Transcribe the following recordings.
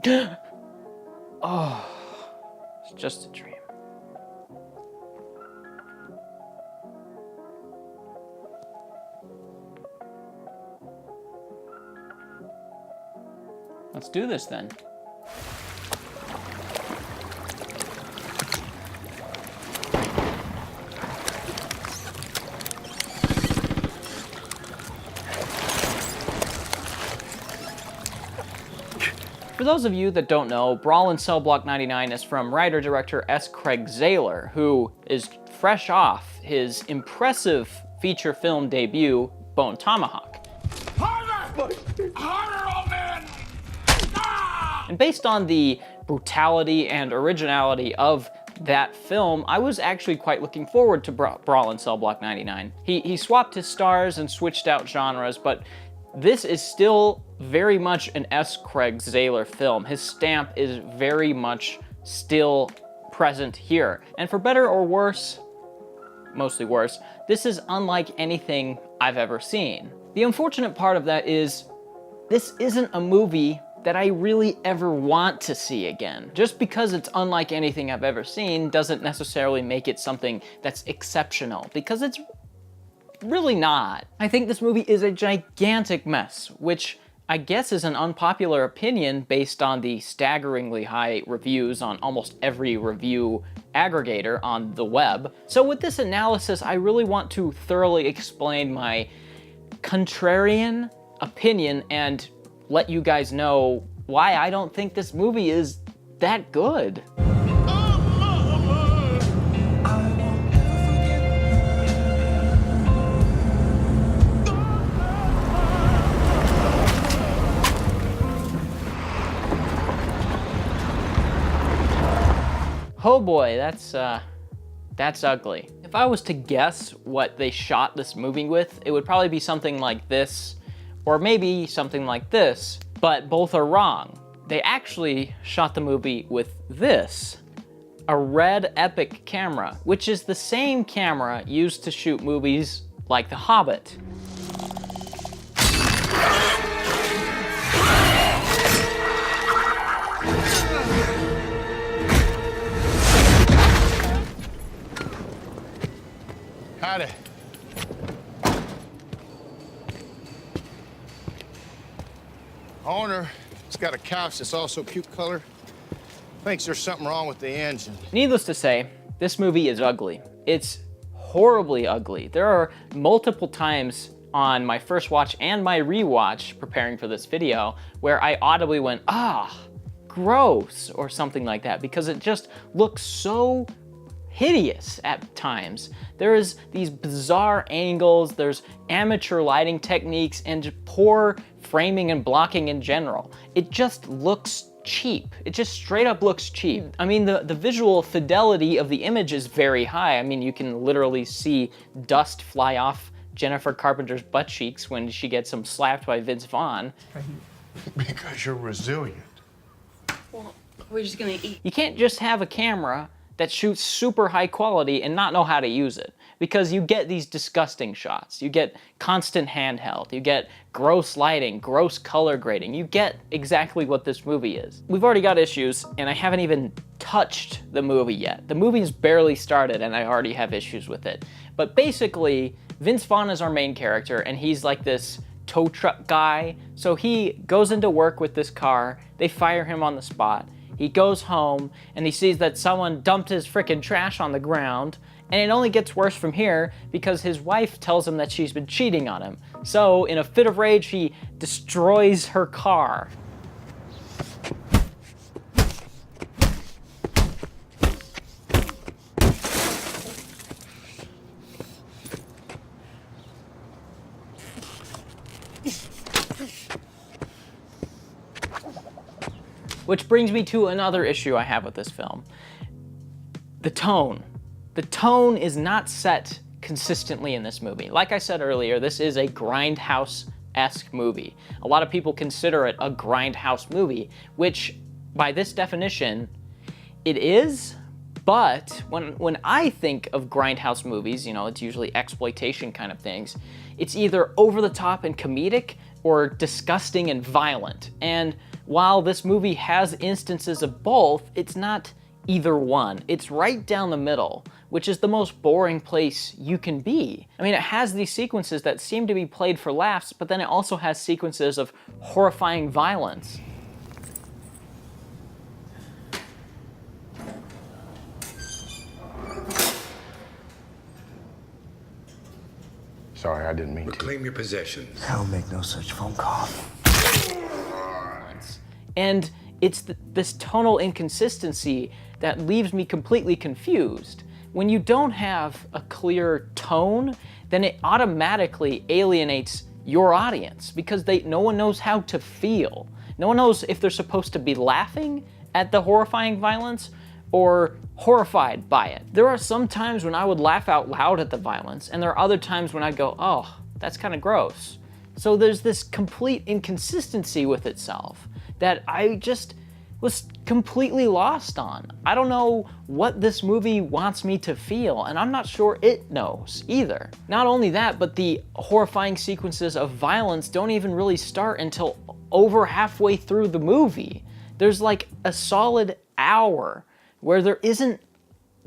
Oh, it's just a dream. Let's do this then. For those of you that don't know, Brawl in Cell Block 99 is from writer-director S Craig Zahler, who is fresh off his impressive feature film debut, Bone Tomahawk. Harder! Harder, old man! Ah! And based on the brutality and originality of that film, I was actually quite looking forward to Brawl in Cell Block 99. He swapped his stars and switched out genres, but this is still very much an S. Craig Zahler film. His stamp is very much still present here. And for better or worse, mostly worse, this is unlike anything I've ever seen. The unfortunate part of that is, this isn't a movie that I really ever want to see again. Just because it's unlike anything I've ever seen doesn't necessarily make it something that's exceptional, because it's really not. I think this movie is a gigantic mess, which I guess is an unpopular opinion based on the staggeringly high reviews on almost every review aggregator on the web. So with this analysis, I really want to thoroughly explain my contrarian opinion and let you guys know why I don't think this movie is that good. Oh boy, that's ugly. If I was to guess what they shot this movie with, it would probably be something like this, or maybe something like this, but both are wrong. They actually shot the movie with this, a Red Epic camera, which is the same camera used to shoot movies like The Hobbit. Howdy. Owner, it's got a couch that's also puke color. Thinks there's something wrong with the engine. Needless to say, this movie is ugly. It's horribly ugly. There are multiple times on my first watch and my rewatch preparing for this video where I audibly went, ah, gross, or something like that, because it just looks so hideous at times. There is these bizarre angles, there's amateur lighting techniques, and poor framing and blocking in general. It just looks cheap. It just straight up looks cheap. I mean, the visual fidelity of the image is very high. I mean, you can literally see dust fly off Jennifer Carpenter's butt cheeks when she gets them slapped by Vince Vaughen. Because you're resilient. Well, we're just gonna eat. You can't just have a camera that shoots super high quality and not know how to use it, because you get these disgusting shots. You get constant handheld, you get gross lighting, gross color grading. You get exactly what this movie is. We've already got issues, and I haven't even touched the movie yet. The movie's barely started and I already have issues with it. But basically, Vince Vaughen is our main character, and he's like this tow truck guy. So he goes into work with this car, they fire him on the spot. He goes home and he sees that someone dumped his frickin' trash on the ground, and it only gets worse from here because his wife tells him that she's been cheating on him. So in a fit of rage, he destroys her car. Which brings me to another issue I have with this film. The tone. The tone is not set consistently in this movie. Like I said earlier, this is a Grindhouse-esque movie. A lot of people consider it a Grindhouse movie, which by this definition, it is, but when I think of Grindhouse movies, you know, it's usually exploitation kind of things, it's either over the top and comedic or disgusting and violent. And while this movie has instances of both, it's not either one. It's right down the middle, which is the most boring place you can be. I mean, it has these sequences that seem to be played for laughs, but then it also has sequences of horrifying violence. Sorry, I didn't mean to. Reclaim your possessions. I'll make no such phone call. And it's this tonal inconsistency that leaves me completely confused. When you don't have a clear tone, then it automatically alienates your audience because no one knows how to feel. No one knows if they're supposed to be laughing at the horrifying violence or horrified by it. There are some times when I would laugh out loud at the violence, and there are other times when I go, oh, that's kind of gross. So there's this complete inconsistency with itself that I just was completely lost on. I don't know what this movie wants me to feel, and I'm not sure it knows either. Not only that, but the horrifying sequences of violence don't even really start until over halfway through the movie. There's like a solid hour where there isn't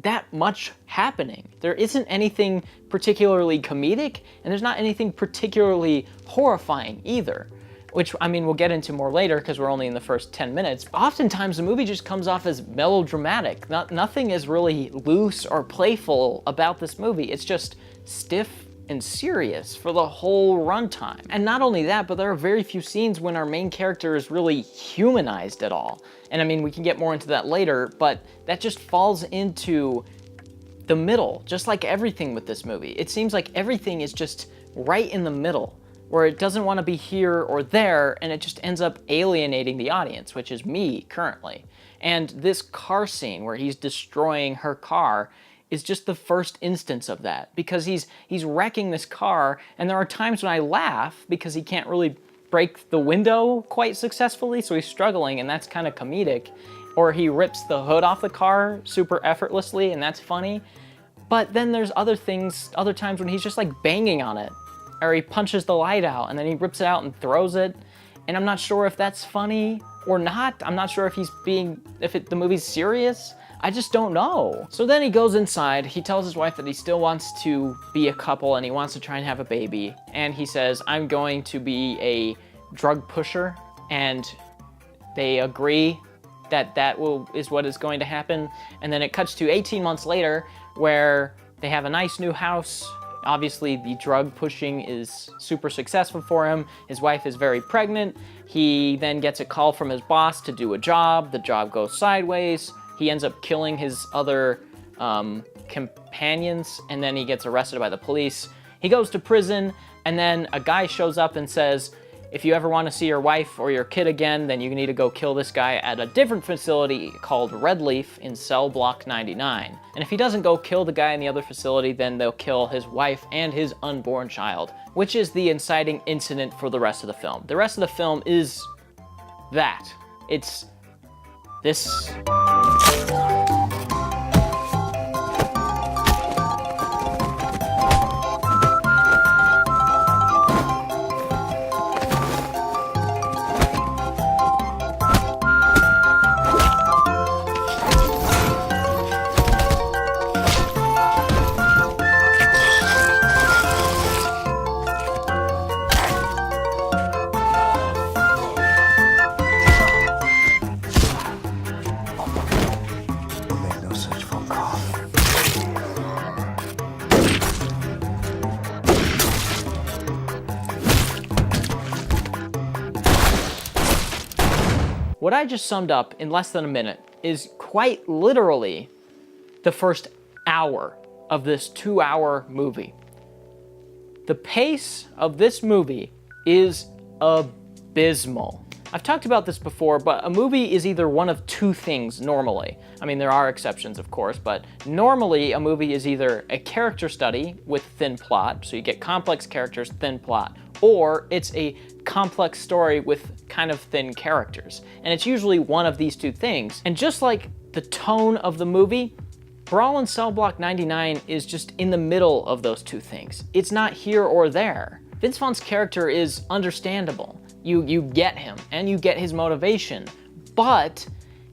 that much happening. There isn't anything particularly comedic, and there's not anything particularly horrifying either. Which, I mean, we'll get into more later because we're only in the first 10 minutes. Oftentimes, the movie just comes off as melodramatic. Nothing is really loose or playful about this movie. It's just stiff and serious for the whole runtime. And not only that, but there are very few scenes when our main character is really humanized at all. And I mean, we can get more into that later, but that just falls into the middle, just like everything with this movie. It seems like everything is just right in the middle, where it doesn't want to be here or there, and it just ends up alienating the audience, which is me currently. And this car scene where he's destroying her car is just the first instance of that, because he's wrecking this car, and there are times when I laugh because he can't really break the window quite successfully, so he's struggling, and that's kind of comedic. Or he rips the hood off the car super effortlessly, and that's funny. But then there's other times when he's just like banging on it, or he punches the light out, and then he rips it out and throws it, and I'm not sure if that's funny or not. I'm not sure if the movie's serious. I just don't know. So then he goes inside, he tells his wife that he still wants to be a couple and he wants to try and have a baby. And he says, I'm going to be a drug pusher, and they agree that is what is going to happen. And then it cuts to 18 months later where they have a nice new house. Obviously, the drug pushing is super successful for him. His wife is very pregnant. He then gets a call from his boss to do a job. The job goes sideways. He ends up killing his other companions, and then he gets arrested by the police. He goes to prison, and then a guy shows up and says, if you ever want to see your wife or your kid again, then you need to go kill this guy at a different facility called Red Leaf in cell block 99. And if he doesn't go kill the guy in the other facility, then they'll kill his wife and his unborn child, which is the inciting incident for the rest of the film. The rest of the film is that. It's this. What I just summed up in less than a minute is quite literally the first hour of this 2-hour movie. The pace of this movie is abysmal. I've talked about this before, but a movie is either one of two things normally. I mean, there are exceptions, of course, but normally a movie is either a character study with thin plot, so you get complex characters, thin plot, or it's a complex story with kind of thin characters. And it's usually one of these two things. And just like the tone of the movie, Brawl in Cell Block 99 is just in the middle of those two things. It's not here or there. Vince Vaughn's character is understandable. You get him, and you get his motivation, but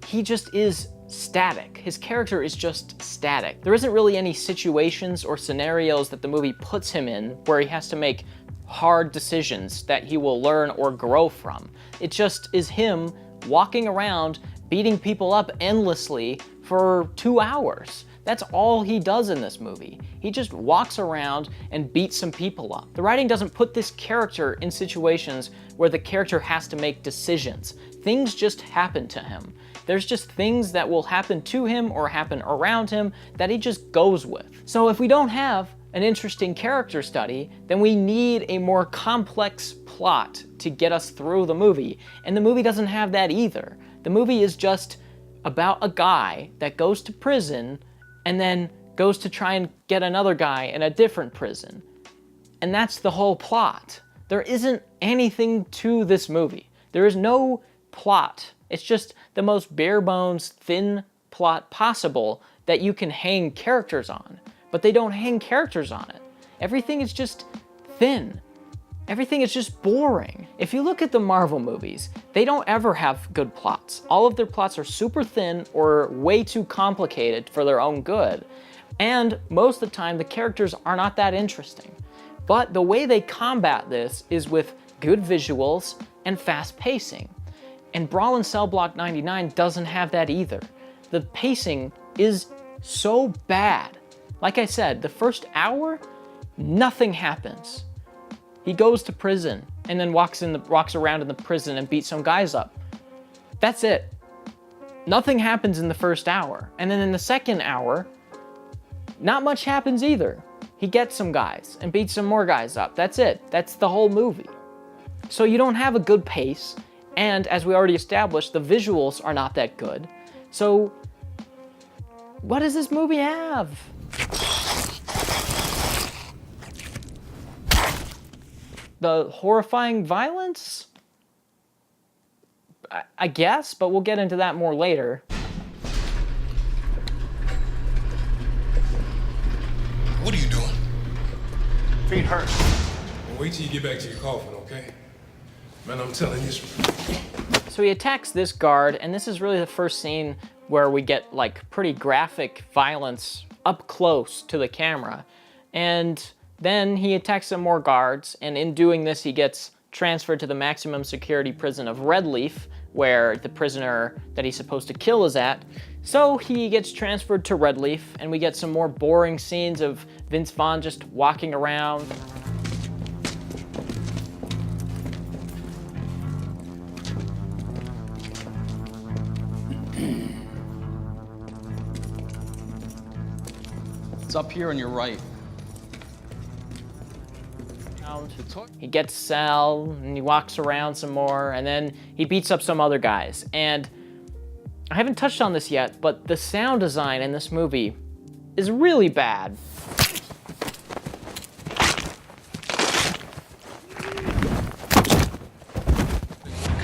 he just is static. His character is just static. There isn't really any situations or scenarios that the movie puts him in where he has to make hard decisions that he will learn or grow from. It just is him walking around, beating people up endlessly for 2 hours. That's all he does in this movie. He just walks around and beats some people up. The writing doesn't put this character in situations where the character has to make decisions. Things just happen to him. There's just things that will happen to him or happen around him that he just goes with. So if we don't have an interesting character study, then we need a more complex plot to get us through the movie. And the movie doesn't have that either. The movie is just about a guy that goes to prison and then goes to try and get another guy in a different prison. And that's the whole plot. There isn't anything to this movie. There is no plot. It's just the most bare bones, thin plot possible that you can hang characters on. But they don't hang characters on it. Everything is just thin. Everything is just boring. If you look at the Marvel movies, they don't ever have good plots. All of their plots are super thin or way too complicated for their own good. And most of the time, the characters are not that interesting. But the way they combat this is with good visuals and fast pacing. And Brawl in Cell Block 99 doesn't have that either. The pacing is so bad. Like I said, the first hour, nothing happens. He goes to prison and then walks around in the prison and beats some guys up. That's it. Nothing happens in the first hour. And then in the second hour, not much happens either. He gets some guys and beats some more guys up. That's it. That's the whole movie. So you don't have a good pace. And as we already established, the visuals are not that good. So what does this movie have? The horrifying violence? I guess, but we'll get into that more later. What are you doing? Feet hurt. Well, wait till you get back to your coffin, okay? Man, I'm telling you. So he attacks this guard, and this is really the first scene where we get like pretty graphic violence up close to the camera. And then he attacks some more guards, and in doing this, he gets transferred to the maximum security prison of Redleaf, where the prisoner that he's supposed to kill is at. So he gets transferred to Redleaf, and we get some more boring scenes of Vince Vaughen just walking around. It's up here on your right. He gets Sal, and he walks around some more, and then he beats up some other guys. And I haven't touched on this yet, but the sound design in this movie is really bad.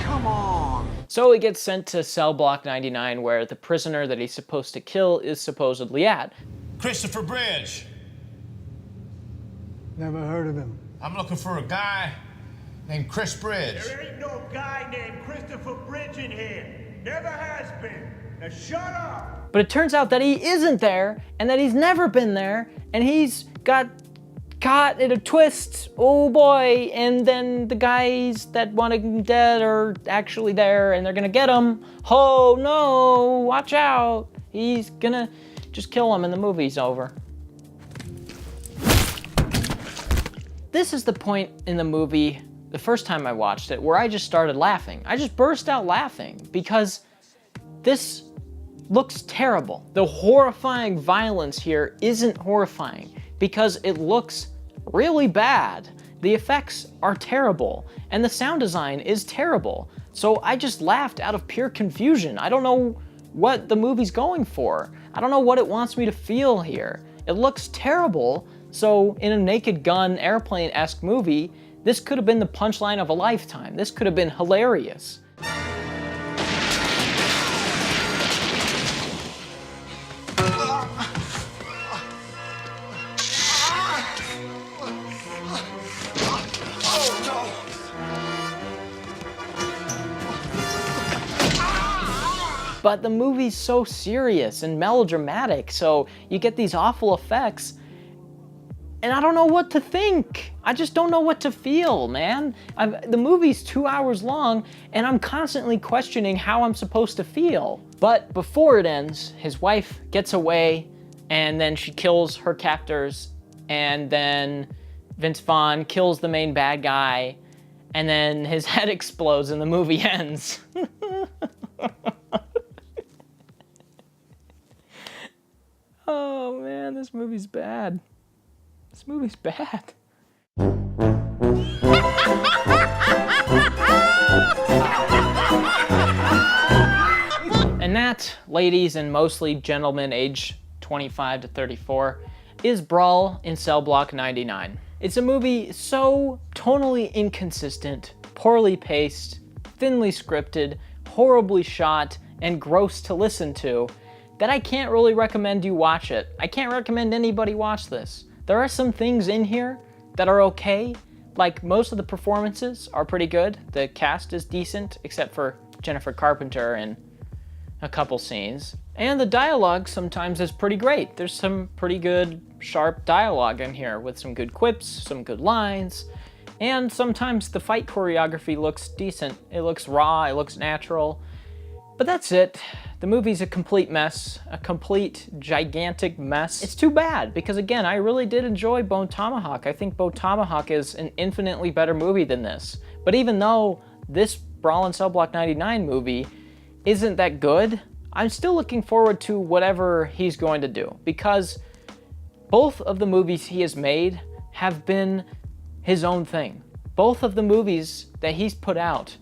Come on. So he gets sent to Cell Block 99, where the prisoner that he's supposed to kill is supposedly at. Christopher Bridge. Never heard of him. I'm looking for a guy named Chris Bridge. There ain't no guy named Christopher Bridge in here. Never has been. Now shut up. But it turns out that he isn't there, and that he's never been there, and he's got caught in a twist. Oh boy. And then the guys that want him dead are actually there, and they're gonna get him. Oh no, watch out. He's gonna just kill him and the movie's over. This is the point in the movie, the first time I watched it, where I just started laughing. I just burst out laughing because this looks terrible. The horrifying violence here isn't horrifying because it looks really bad. The effects are terrible and the sound design is terrible. So I just laughed out of pure confusion. I don't know what the movie's going for. I don't know what it wants me to feel here. It looks terrible. So in a Naked Gun airplane-esque movie, this could have been the punchline of a lifetime. This could have been hilarious. but the movie's so serious and melodramatic, so you get these awful effects, and I don't know what to think. I just don't know what to feel, man. The movie's 2 hours long, and I'm constantly questioning how I'm supposed to feel. But before it ends, his wife gets away, and then she kills her captors, and then Vince Vaughn kills the main bad guy, and then his head explodes and the movie ends. Oh man, this movie's bad. This movie's bad. And that, ladies and mostly gentlemen aged 25 to 34, is Brawl in Cell Block 99. It's a movie so tonally inconsistent, poorly paced, thinly scripted, horribly shot, and gross to listen to that I can't really recommend you watch it. I can't recommend anybody watch this. There are some things in here that are okay, like most of the performances are pretty good. The cast is decent, except for Jennifer Carpenter in a couple scenes. And the dialogue sometimes is pretty great. There's some pretty good, sharp dialogue in here with some good quips, some good lines, and sometimes the fight choreography looks decent. It looks raw, it looks natural, but that's it. The movie's a complete mess, a complete gigantic mess. It's too bad, because again, I really did enjoy Bone Tomahawk. I think Bone Tomahawk is an infinitely better movie than this. But even though this Brawl in Cell Block 99 movie isn't that good, I'm still looking forward to whatever he's going to do, because both of the movies he has made have been his own thing. Both of the movies that he's put out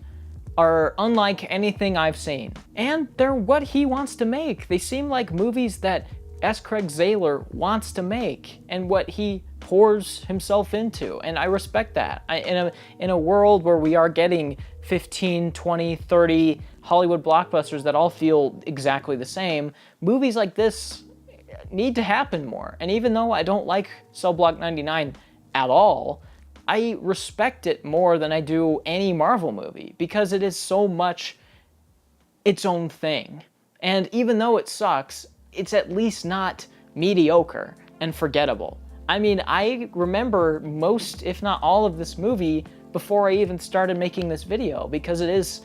are unlike anything I've seen, and they're what he wants to make. They seem like movies that S Craig Zahler wants to make and what he pours himself into, and I respect that. In a world where we are getting 15, 20, 30 Hollywood blockbusters that all feel exactly the same, movies like this need to happen more. And even though I don't like Cell Block 99 at all, I respect it more than I do any Marvel movie, because it is so much its own thing. And even though it sucks, it's at least not mediocre and forgettable. I mean, I remember most, if not all, of this movie before I even started making this video, because it is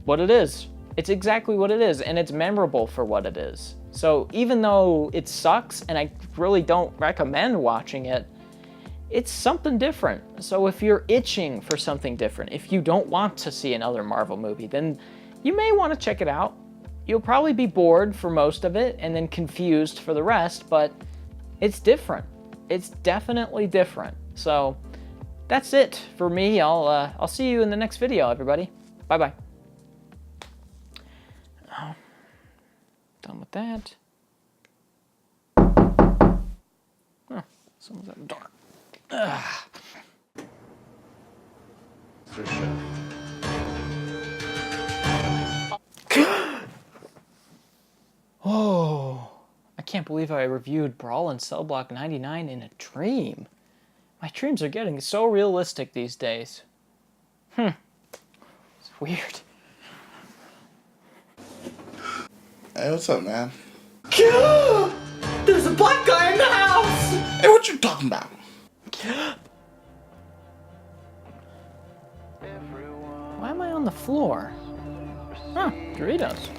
what it is. It's exactly what it is, and it's memorable for what it is. So even though it sucks, and I really don't recommend watching it, it's something different. So if you're itching for something different, if you don't want to see another Marvel movie, then you may want to check it out. You'll probably be bored for most of it and then confused for the rest, but it's different. It's definitely different. So that's it for me. I'll see you in the next video, everybody. Bye-bye. Oh, done with that. Oh, someone's at the door. Ugh. Oh, I can't believe I reviewed Brawl in Cell Block 99 in a dream. My dreams are getting so realistic these days. It's weird. Hey, what's up, man? There's a black guy in the house! Hey, what you talking about? Why am I on the floor? Huh, Doritos.